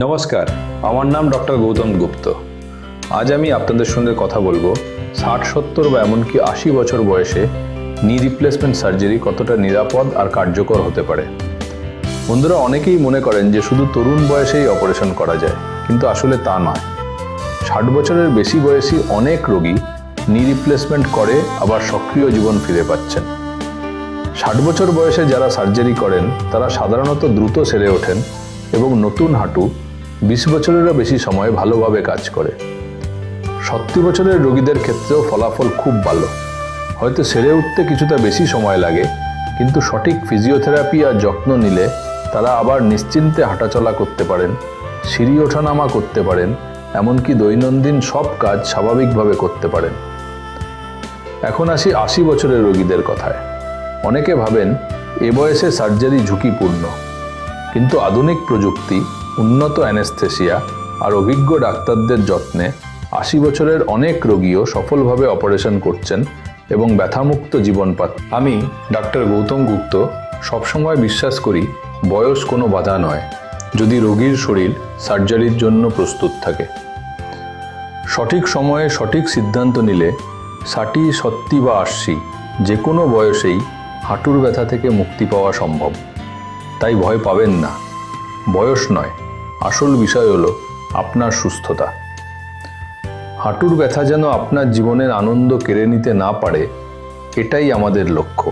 নমস্কার, আমার নাম ডক্টর গৌতম গুপ্ত। আজ আমি আপনাদের সঙ্গে কথা বলবো 60-70 বা এমনকি 80 বছর বয়সে নি রিপ্লেসমেন্ট সার্জারি কতটা নিরাপদ আর কার্যকর হতে পারে। বন্ধুরা, অনেকেই মনে করেন যে শুধু তরুণ বয়সেই অপারেশন করা যায়, কিন্তু আসলে তা নয়। 60 বছরের বেশি বয়সী অনেক রোগী নি রিপ্লেসমেন্ট করে আবার সক্রিয় জীবন ফিরে পাচ্ছেন। 60 বছর বয়সে যারা সার্জারি করেন তারা সাধারণত দ্রুত সেরে ওঠেন এবং নতুন হাঁটু 20 বছরেরও বেশি সময় ভালোভাবে কাজ করে। 70 বছরের রোগীদের ক্ষেত্রেও ফলাফল খুব ভালো। হয়তো সেরে উঠতে কিছুটা বেশি সময় লাগে, কিন্তু সঠিক ফিজিওথেরাপি আর যত্ন নিলে তারা আবার নিশ্চিন্তে হাঁটাচলা করতে পারেন, সিঁড়ি ওঠানামা করতে পারেন, এমনকি দৈনন্দিন সব কাজ স্বাভাবিকভাবে করতে পারেন। এখন আসি 80 বছরের রোগীদের কথায়। অনেকে ভাবেন এ বয়সে সার্জারি ঝুঁকিপূর্ণ, কিন্তু আধুনিক প্রযুক্তি, উন্নত অ্যানেস্থেসিয়া আর অভিজ্ঞ ডাক্তারদের যত্নে 80 বছরের অনেক রোগীও সফলভাবে অপারেশন করছেন এবং ব্যথামুক্ত জীবন পাচ্ছেন। আমি ডাক্তার গৌতম গুপ্ত সবসময় বিশ্বাস করি বয়স কোনো বাধা নয়, যদি রোগীর শরীর সার্জারির জন্য প্রস্তুত থাকে। সঠিক সময়ে সঠিক সিদ্ধান্ত নিলে 60, 70 বা 80 যে কোনো বয়সেই হাঁটুর ব্যথা থেকে মুক্তি পাওয়া সম্ভব। তাই ভয় পাবেন না। বয়স নয়, আসল বিষয় হলো আপনার সুস্থতা। হাঁটুর ব্যথা যেন আপনার জীবনের আনন্দ কেড়ে নিতে না পারে, এটাই আমাদের লক্ষ্য।